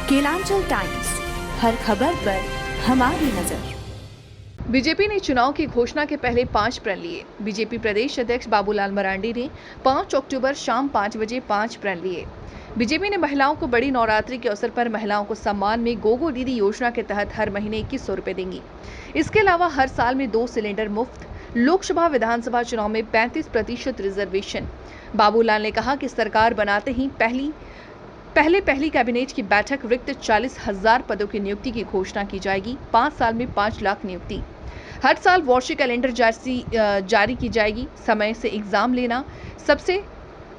Kelanchal times, हर खबर पर हमारी नजर। बीजेपी ने चुनाव की घोषणा के पहले 5 प्रण लिए। बीजेपी प्रदेश अध्यक्ष बाबूलाल मरांडी ने 5 अक्टूबर शाम 5 बजे 5 प्रण लिए। बीजेपी ने महिलाओं को बड़ी नवरात्रि के अवसर पर महिलाओं को सम्मान में गोगो दीदी योजना के तहत हर महीने 2100 रुपए देंगी। इसके अलावा हर साल में 2 सिलेंडर मुफ्त। लोकसभा विधानसभा चुनाव में 35% रिजर्वेशन। बाबूलाल ने कहा कि सरकार बनाते ही पहली कैबिनेट की बैठक रिक्त 40,000 पदों की नियुक्ति की घोषणा की जाएगी। 5 साल में 5 लाख नियुक्ति। हर साल वार्षिक कैलेंडर जारी की जाएगी। समय से एग्जाम लेना, सबसे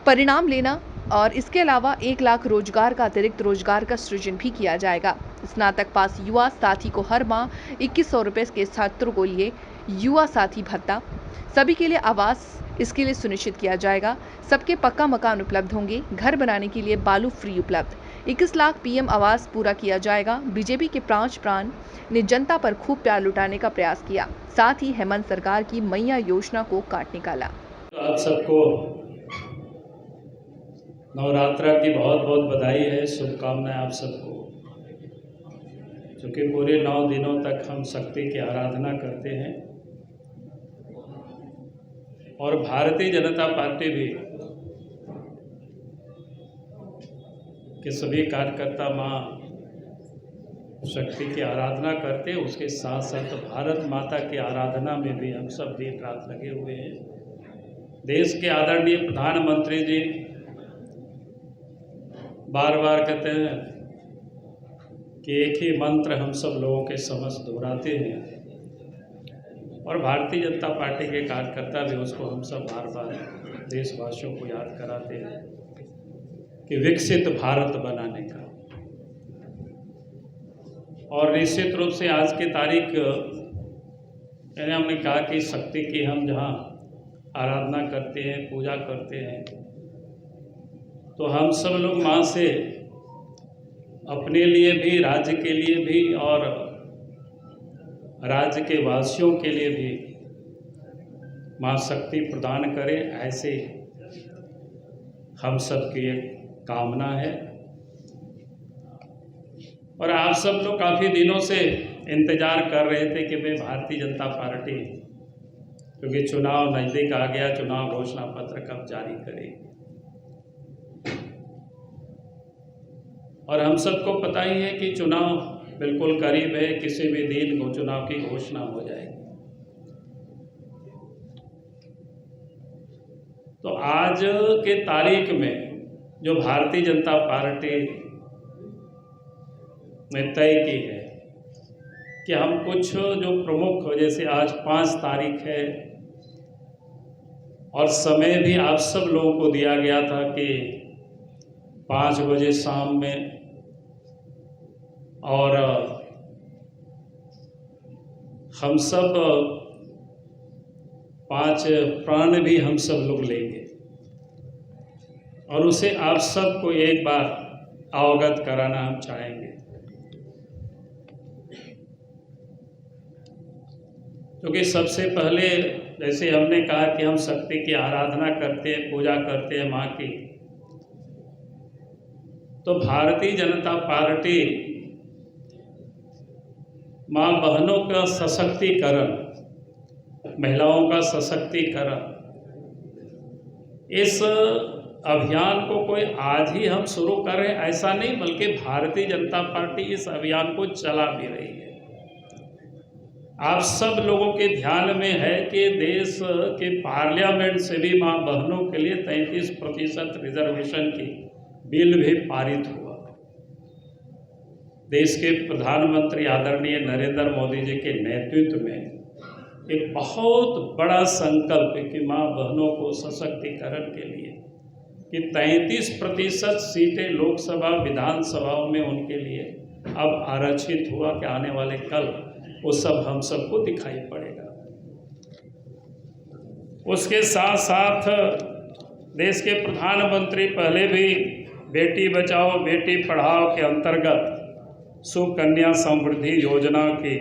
परिणाम लेना और इसके अलावा 1 लाख रोजगार का अतिरिक्त रोजगार का सृजन भी किया जाएगा। स्नातक पास युवा साथी को हर माह 2100 रुपए के छात्रों को लिए युवा साथी भत्ता। सभी के लिए आवास इसके लिए सुनिश्चित किया जाएगा। सबके पक्का मकान उपलब्ध होंगे। घर बनाने के लिए बालू फ्री उपलब्ध। 21 लाख पीएम आवास पूरा किया जाएगा। बीजेपी के 5 प्राण ने जनता पर खूब प्यार लुटाने का प्रयास किया। साथ ही हेमंत सरकार की मैया योजना को काट निकाला। आप सबको नवरात्रा की बहुत बहुत बधाई है, शुभकामनाएं आप सबको। क्योंकि पूरे 9 दिनों तक हम शक्ति की आराधना करते हैं और भारतीय जनता पार्टी भी के सभी कार्यकर्ता माँ शक्ति की आराधना करते हैं। उसके साथ साथ भारत माता की आराधना में भी हम सब दिन रात लगे हुए हैं। देश के आदरणीय प्रधानमंत्री जी बार बार कहते हैं कि एक ही मंत्र हम सब लोगों के समक्ष दोहराते हैं और भारतीय जनता पार्टी के कार्यकर्ता भी उसको हम सब बार बार देशवासियों को याद कराते हैं कि विकसित भारत बनाने का। और निश्चित रूप से आज की तारीख यानी हमने कहा कि शक्ति की हम जहाँ आराधना करते हैं, पूजा करते हैं, तो हम सब लोग माँ से अपने लिए भी, राज्य के लिए भी और राज्य के वासियों के लिए भी माँ शक्ति प्रदान करें, ऐसे हम सब की एक कामना है। और आप सब लोग काफ़ी दिनों से इंतज़ार कर रहे थे कि भाई भारतीय जनता पार्टी, क्योंकि चुनाव नज़दीक आ गया, चुनाव घोषणा पत्र कब जारी करेगी। और हम सबको पता ही है कि चुनाव बिल्कुल करीब है, किसी भी दिन को चुनाव की घोषणा हो जाएगी। तो आज के तारीख में जो भारतीय जनता पार्टी ने तय की है कि हम कुछ जो प्रमुख, जैसे आज 5 तारीख है और समय भी आप सब लोगों को दिया गया था कि 5 बजे शाम में, और हम सब 5 प्राण भी हम सब लोग लेंगे और उसे आप सबको एक बार अवगत कराना हम चाहेंगे। क्योंकि सबसे पहले जैसे हमने कहा कि हम शक्ति की आराधना करते हैं, पूजा करते हैं माँ की, तो भारतीय जनता पार्टी माँ बहनों का सशक्तिकरण, महिलाओं का सशक्तिकरण, इस अभियान को कोई आज ही हम शुरू कर रहे हैं ऐसा नहीं, बल्कि भारतीय जनता पार्टी इस अभियान को चला भी रही है। आप सब लोगों के ध्यान में है कि देश के पार्लियामेंट से भी माँ बहनों के लिए 33% रिजर्वेशन की बिल भी पारित हुआ। देश के प्रधानमंत्री आदरणीय नरेंद्र मोदी जी के नेतृत्व में एक बहुत बड़ा संकल्प है कि माँ बहनों को सशक्तिकरण के लिए कि 33% सीटें लोकसभा विधानसभाओं में उनके लिए अब आरक्षित हुआ कि आने वाले कल वो सब हम सबको दिखाई पड़ेगा। उसके साथ साथ देश के प्रधानमंत्री पहले भी बेटी बचाओ बेटी पढ़ाओ के अंतर्गत सुकन्या समृद्धि योजना की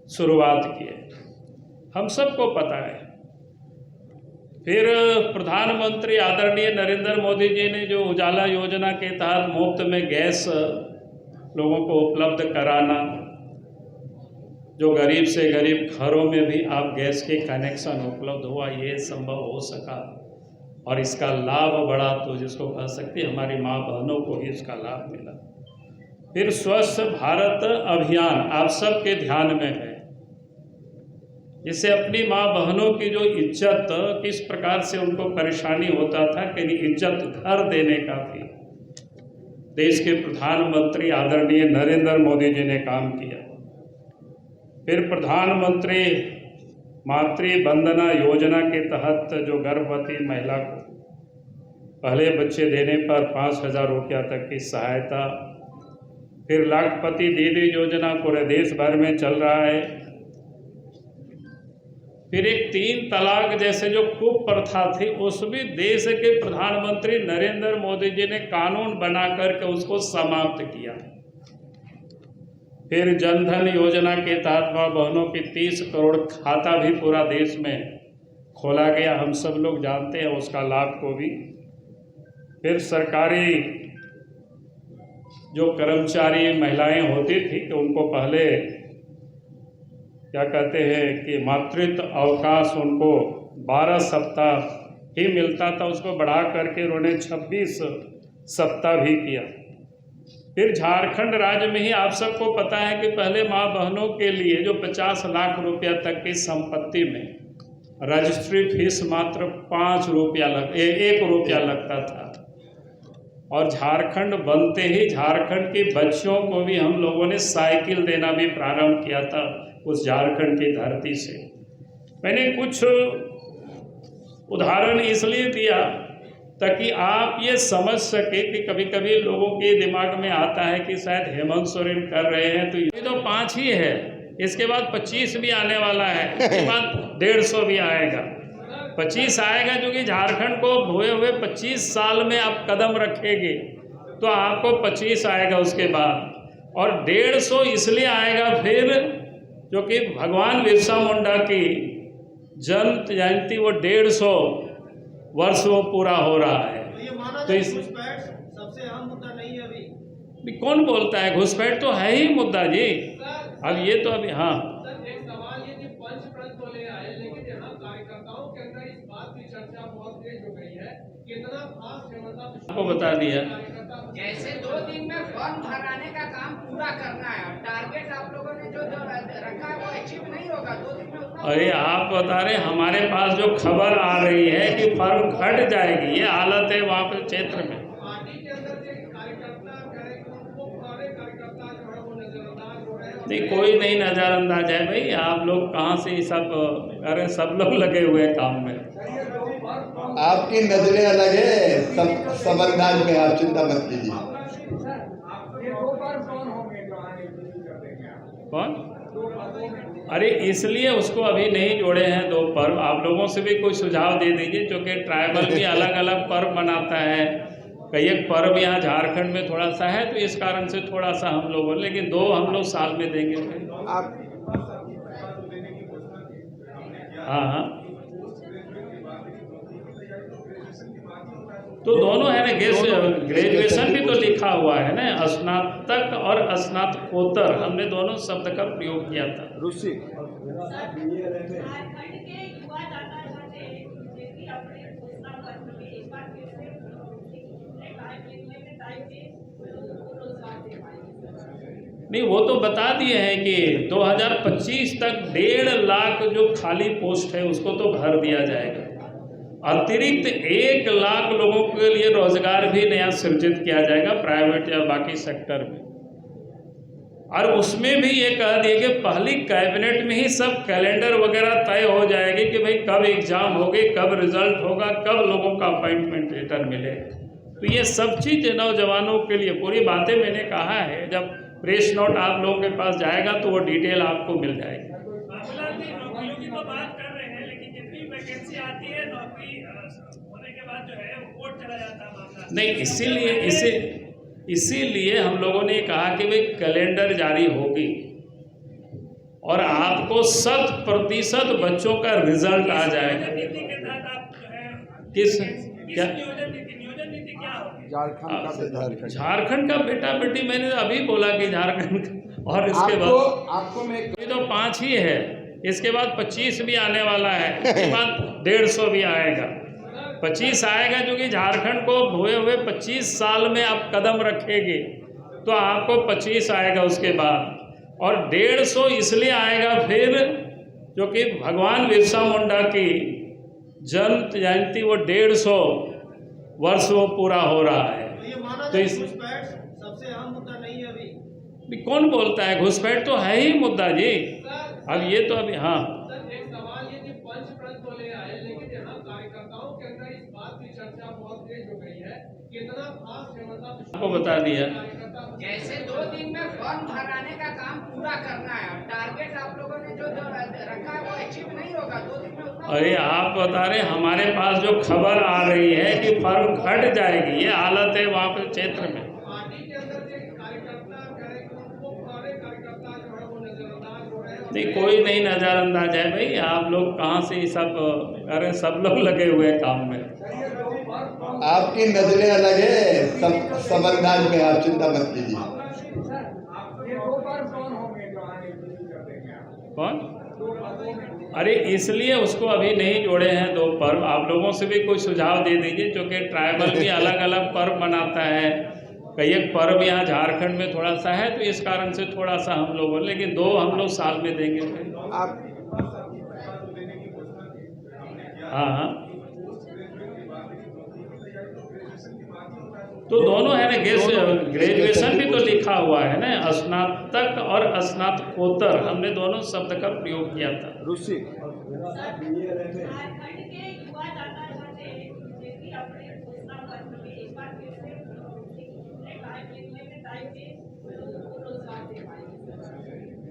शुरुआत की है, हम सबको पता है। फिर प्रधानमंत्री आदरणीय नरेंद्र मोदी जी ने जो उजाला योजना के तहत मुफ्त में गैस लोगों को उपलब्ध कराना, जो गरीब से गरीब घरों में भी आप गैस के कनेक्शन उपलब्ध हुआ, ये संभव हो सका और इसका लाभ बढ़ा, तो जिसको कह सकते हैं हमारी माँ बहनों को ही इसका लाभ मिला। फिर स्वच्छ भारत अभियान आप सबके ध्यान में है, जिससे अपनी माँ बहनों की जो इज्जत, किस प्रकार से उनको परेशानी होता था कि इज्जत घर देने का भी देश के प्रधानमंत्री आदरणीय नरेंद्र मोदी जी ने काम किया। फिर प्रधानमंत्री मातृ वंदना योजना के तहत जो गर्भवती महिला को पहले बच्चे देने पर 5,000 रुपया तक की सहायता, फिर लाखपति दीदी योजना पूरे देश भर में चल रहा है। फिर एक 3 तलाक जैसे जो कुप्रथा थी, उस भी देश के प्रधानमंत्री नरेंद्र मोदी जी ने कानून बना करके उसको समाप्त किया। फिर जनधन योजना के तहत माँ बहनों की 30 करोड़ खाता भी पूरा देश में खोला गया, हम सब लोग जानते हैं उसका लाभ को भी। फिर सरकारी जो कर्मचारी महिलाएं होती थी कि उनको पहले क्या कहते हैं कि मातृत्व अवकाश उनको 12 सप्ताह ही मिलता था, उसको बढ़ा करके उन्होंने 26 सप्ताह भी किया। फिर झारखंड राज्य में ही आप सबको पता है कि पहले माँ बहनों के लिए जो 50 लाख रुपया तक की संपत्ति में रजिस्ट्री फीस मात्र 1 रुपया लगता था, और झारखंड बनते ही झारखंड के बच्चों को भी हम लोगों ने साइकिल देना भी प्रारंभ किया था उस झारखंड की धरती से। मैंने कुछ उदाहरण इसलिए दिया ताकि आप ये समझ सके कि कभी कभी लोगों के दिमाग में आता है कि शायद हेमंत सोरेन कर रहे हैं, तो ये तो 5 ही है, इसके बाद 25 भी आने वाला है, इसके बाद 150 भी आएगा, 25 आएगा, जो कि झारखंड को हुए 25 साल में आप कदम रखेंगे तो आपको 25 आएगा उसके बाद, और 150 इसलिए आएगा फिर जो कि भगवान बिरसा मुंडा की जन्म जयंती वो 150 वर्ष वो पूरा हो रहा है। तो इस सबसे अहम मुद्दा नहीं है अभी कौन बोलता है? घुसपैठ तो है ही मुद्दा जी। अब ये तो अभी हाँ एक सवाल ये कि पंच प्रश्न तो ले आए, लेकिन यहाँ कार्यकर्ताओं के अंदर इस बात की चर्चा बहुत तेज हो गई है, कितना खास क्षमता आपको बता दिया। जैसे 2 दिन में फॉर्म भराने का काम पूरा करना है, टारगेट आप लोगों ने जो रखा है वो अचीव नहीं होगा 2 दिन में उतना। अरे आप बता रहे, हमारे पास जो खबर आ रही है कि फर्म घट जाएगी, ये हालत है वहाँ पे क्षेत्र में। पार्टी के अंदर जो कार्यकर्ता करें उनको पुराने कार्यकर्ता जो है वो नजरअंदाज हो रहे हैं। नहीं, कोई नहीं नज़रअंदाज है भाई, आप लोग कहाँ से सब अरे सब लोग लगे हुए काम में। आपकी नजरें अलग है, सब अंदाज में, आप चिंता मत कीजिए। कौन? अरे इसलिए उसको अभी नहीं जोड़े हैं 2 पर्व। आप लोगों से भी कोई सुझाव दे दीजिए, क्योंकि ट्राइबल भी अलग अलग पर्व मनाता है, कई एक पर्व यहाँ झारखंड में थोड़ा सा है, तो इस कारण से थोड़ा सा हम लोग, लेकिन 2 हम लोग साल में देंगे। हाँ, तो दोनों है ना, ग्रेजुएशन भी तो लिखा हुआ है ना, स्नातक और स्नातकोत्तर, हमने दोनों शब्द का प्रयोग किया था। रूसी नहीं, वो तो बता दिए हैं कि 2025 तक 1.5 लाख जो खाली पोस्ट है उसको तो भर दिया जाएगा। अतिरिक्त 1 लाख लोगों के लिए रोजगार भी नया सृजित किया जाएगा प्राइवेट या बाकी सेक्टर में। और उसमें भी ये कह दिए कि पहली कैबिनेट में ही सब कैलेंडर वगैरह तय हो जाएगी कि भाई कब एग्जाम होगी, कब रिजल्ट होगा, कब लोगों का अपॉइंटमेंट लेटर मिलेगा। तो ये सब चीज़ नौजवानों के लिए पूरी बातें मैंने कहा है, जब प्रेस नोट आप लोगों के पास जाएगा तो वो डिटेल आपको मिल जाएगी। नौकरियों की तो बात कर रहे हैं, लेकिन जितनी वैकेंसी आती है नौकरी होने के बाद जो है कोर्ट चला जाता है मामला। नहीं, इसीलिए हम लोगों ने कहा कि भाई कैलेंडर जारी होगी और आपको 100% बच्चों का रिजल्ट आ जाएगा। नीति के तहत आप जो है किस क्या नियोजन नीति क्या होगी? झारखंड का बेटा बेटी मैंने अभी बोला कि झारखंड और इसके बाद आपको मैं अभी तो 5 ही है, इसके बाद 25 भी आने वाला है, इसके बाद 150 भी आएगा, 25 आएगा, जो कि झारखंड को हुए हुए 25 साल में आप कदम रखेंगे तो आपको 25 आएगा उसके बाद, और 150 इसलिए आएगा फिर जो कि भगवान बिरसा मुंडा की जन्म जयंती वो 150 वर्ष वो पूरा हो रहा है। तो इस सबसे अहम मुद्दा नहीं है अभी। कौन बोलता है घुसपैठ तो है ही मुद्दा जी। अब ये तो अभी हाँ सर एक सवाल ये कि पंच प्रण तो ले आए, लेकिन यहाँ कार्यकर्ताओं के अंदर इस बात की चर्चा बहुत तेज हो गई है, कितना फास्ट है, मतलब आपको बता दिया जैसे 2 दिन में फॉर्म भराने का काम पूरा करना है, टारगेट आप लोगों ने जो रखा है वो अचीव नहीं होगा 2 दिन में उतना। अरे आप बता रहे, हमारे पास जो खबर आ रही है कि फर्म घट जाएगी, ये हालत है वहाँ पे क्षेत्र में। पार्टी के अंदर जो कार्यकर्ता वो पुराने कार्यकर्ता जो है वो नजरअंदाज हो रहे हैं। नहीं, कोई नहीं नज़रअंदाज है भाई, आप लोग कहाँ से ये सब अरे सब लोग लगे हुए हैं काम में। आपकी नजरें अलग है, सब अंदाज में, आप चिंता मत कीजिए। कौन? अरे इसलिए उसको अभी नहीं जोड़े हैं 2 पर्व। आप लोगों से भी कोई सुझाव दे दीजिए, क्योंकि ट्राइबल भी अलग अलग पर्व मनाता है, कई एक पर्व यहाँ झारखंड में थोड़ा सा है, तो इस कारण से थोड़ा सा हम लोग, लेकिन 2 हम लोग साल में देंगे। हाँ हाँ, तो दोनों है ना, ग्रेजुएशन भी तो लिखा हुआ है ना, स्नातक और स्नातकोत्तर, हमने दोनों शब्द का प्रयोग किया था। रूसी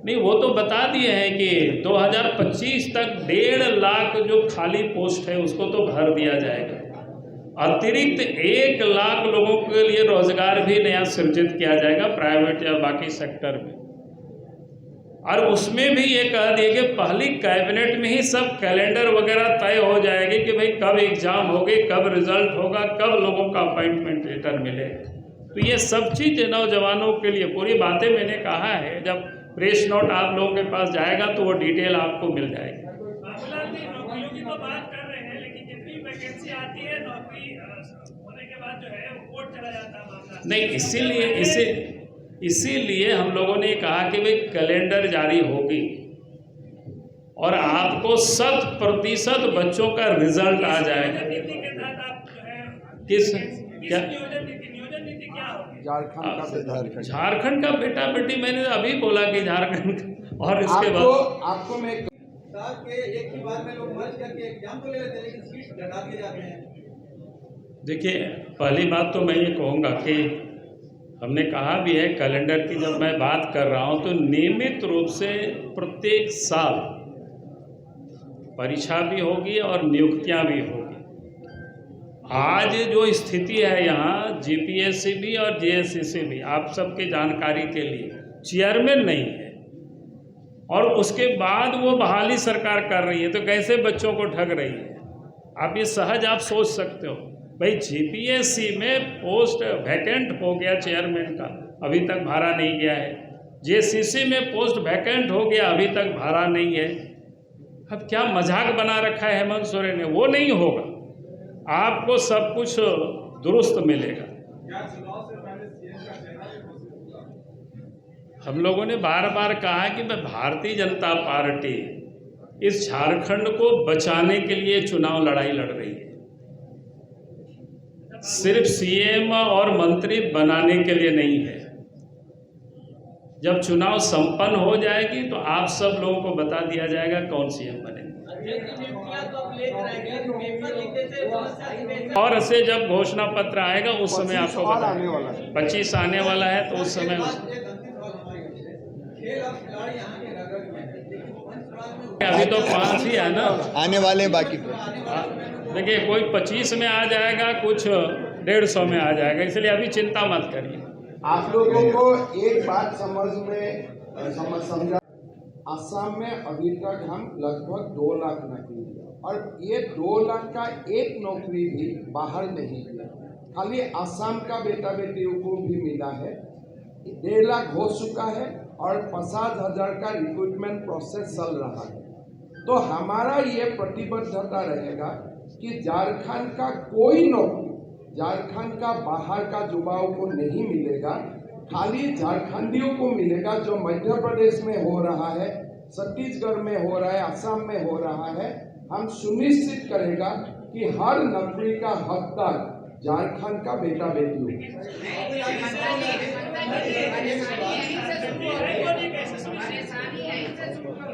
नहीं, वो तो बता दिए हैं कि 2025 तक 1.5 लाख जो खाली पोस्ट है उसको तो भर दिया जाएगा। अतिरिक्त 1 लाख लोगों के लिए रोजगार भी नया सृजित किया जाएगा प्राइवेट या बाकी सेक्टर में। और उसमें भी ये कह दिए कि पहली कैबिनेट में ही सब कैलेंडर वगैरह तय हो जाएगी कि भाई कब एग्जाम होगी, कब रिजल्ट होगा, कब लोगों का अपॉइंटमेंट लेटर मिलेगा। तो ये सब चीज़ नौजवानों के लिए पूरी बातें मैंने कहा है, जब प्रेस नोट आप लोगों के पास जाएगा तो वो डिटेल आपको मिल जाएगी। बाबूलाल जी, नौकरियों की तो बात कर रहे हैं, लेकिन जितनी वैकेंसी आती है नौकरी होने के बाद जो है कोर्ट चला जाता है मामला। नहीं, इसीलिए हम लोगों ने कहा कि भाई कैलेंडर जारी होगी और आपको 100% बच्चों का रिजल्ट आ जाएगा। नीति के तहत आप जो है किस क्या नियोजन नीति क्या होगी? झारखंड का बेटा बेटी मैंने अभी बोला कि झारखंड और इसके बाद आपको मैं साल के एक ही बार में लोग मर्ज करके एग्जाम तो ले लेते हैं, लेकिन सीट घटा दिए जाते हैं। देखिए, पहली बात तो मैं ये कहूँगा कि हमने कहा भी है, कैलेंडर की जब मैं बात कर रहा हूँ तो नियमित रूप से प्रत्येक साल परीक्षा भी होगी और नियुक्तियाँ भी होगी। आज जो स्थिति है यहाँ जीपीएससी भी और जीएससीसी भी, आप सबके जानकारी के लिए, चेयरमैन नहीं है और उसके बाद वो बहाली सरकार कर रही है, तो कैसे बच्चों को ठग रही है? आप ये सहज आप सोच सकते हो भाई, जीपीएससी में पोस्ट वैकेंट हो गया चेयरमैन का, अभी तक भरा नहीं गया है। जेसीसी में पोस्ट वैकेंट हो गया, अभी तक भरा नहीं है। अब क्या मजाक बना रखा है हेमंत सोरेन ने? वो नहीं होगा, आपको सब कुछ दुरुस्त मिलेगा। हम लोगों ने बार बार कहा कि मैं भारतीय जनता पार्टी इस झारखंड को बचाने के लिए चुनाव लड़ाई लड़ रही है, सिर्फ सीएम और मंत्री बनाने के लिए नहीं है। जब चुनाव संपन्न हो जाएगी तो आप सब लोगों को बता दिया जाएगा कौन सीएम बनेगा। और ऐसे जब घोषणा पत्र आएगा उस समय आपको बता, 25 आने वाला है तो उस समय अभी तो 5 ही है ना, आने वाले बाकी। देखिए, कोई 25 में आ जाएगा, कुछ 150 में आ जाएगा, इसलिए अभी चिंता मत करिए। आप लोगों को एक बात समझा, असम में अभी तक हम लगभग 2 लाख नौकरी दिया, और ये 2 लाख का एक नौकरी भी बाहर नहीं मिला, खाली आसाम का बेटा बेटियों को भी मिला है। 1.5 लाख हो चुका है और 50,000 का रिक्रूटमेंट प्रोसेस चल रहा है। तो हमारा ये प्रतिबद्धता रहेगा कि झारखंड का कोई नौकरी झारखंड का बाहर का युवाओं को नहीं मिलेगा, खाली झारखंडियों को मिलेगा। जो मध्य प्रदेश में हो रहा है, छत्तीसगढ़ में हो रहा है, असम में हो रहा है, हम सुनिश्चित करेगा कि हर नौकरी का हकदार झारखंड का बेटा बेटी हो।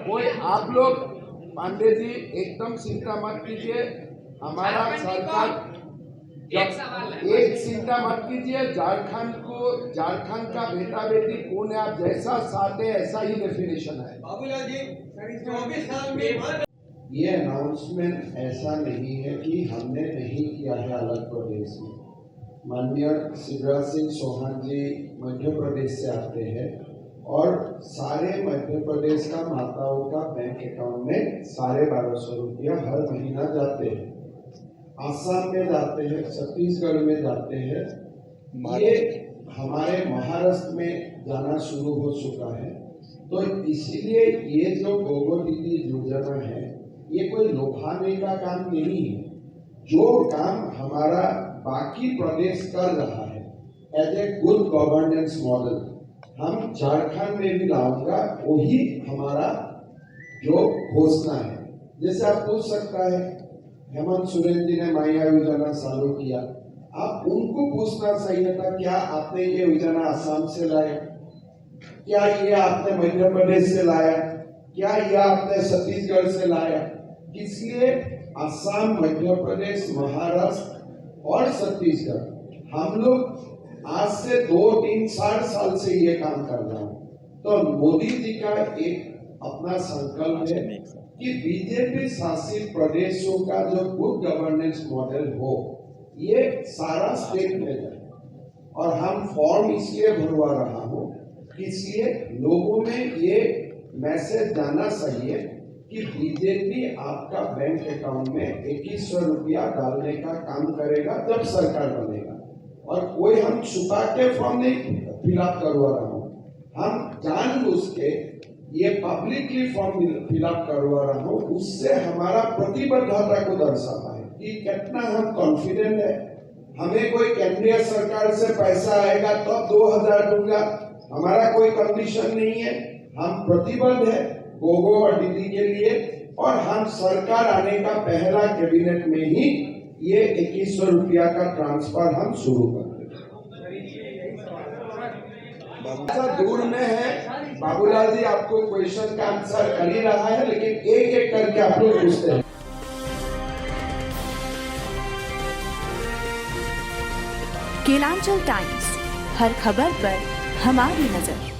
कोई आप लोग पांडे जी एकदम चिंता मत कीजिए, हमारा सरकार एक चिंता मत कीजिए। झारखंड का बेटा बेटी कौन है, आप जैसा चाहते हैं ऐसा ही डेफिनेशन है। बाबूलाल जी 24 साल में ये अनाउंसमेंट ऐसा नहीं है कि हमने नहीं किया है अलग प्रदेश में। माननीय शिवराज सिंह चौहान जी मध्य प्रदेश से आते हैं और सारे मध्य प्रदेश का माताओं का बैंक अकाउंट में 1250 रुपया हर महीना जाते हैं। आसाम में जाते हैं, छत्तीसगढ़ में जाते हैं, ये हमारे महाराष्ट्र में जाना शुरू हो चुका है। तो इसीलिए ये जो गोगो दीदी योजना है, ये कोई लोभाने का काम नहीं है। जो काम हमारा बाकी प्रदेश कर रहा है as a good governance model, हम झारखंड में भी लाऊंगा, वही हमारा जो घोषणा है। जैसे आप पूछ सकता है हेमंत सोरेन जी ने माया योजना चालू किया, आप उनको पूछना चाहिए था क्या आपने ये योजना आसाम से लाया, क्या ये आपने मध्य प्रदेश से लाया, क्या ये आपने छत्तीसगढ़ से लाया। इसलिए आसाम, मध्य प्रदेश, महाराष्ट्र और छत्तीसगढ़ हम लोग आज से 2-3-4 साल से ये काम कर रहा हूँ। तो मोदी जी का एक अपना संकल्प है कि बीजेपी शासित प्रदेशों का जो गुड गवर्नेंस मॉडल हो, ये सारा स्टेट में जाए। और हम फॉर्म इसलिए भरवा रहा हूँ, इसलिए लोगों में ये मैसेज जाना चाहिए कि बीजेपी आपका बैंक अकाउंट में 2100 रुपया डालने का काम करेगा जब सरकार बनेगा। और कोई हम छुपा के फॉर्म नहीं फिलअप करवा रहा हूँ, हम जानबूझ के ये पब्लिकली फॉर्म फिलअप करवा रहा हूँ। उससे हमारा प्रतिबद्धता को दर्शाता है कि कितना हम कॉन्फिडेंट है। हमें कोई केंद्रीय सरकार से पैसा आएगा तो 2000 दूंगा, हमारा कोई कंडीशन नहीं है। हम प्रतिबद्ध है गोगो और दीदी के लिए, और हम सरकार आने का पहला कैबिनेट में ही ये 2100 रुपया का ट्रांसफर हम शुरू कर दें। दूर में है बाबूलाल जी, आपको क्वेश्चन का आंसर कर ही रहा है, लेकिन एक एक करके आप लोग पूछते हैं। केलांचल टाइम्स, हर खबर पर हमारी नजर।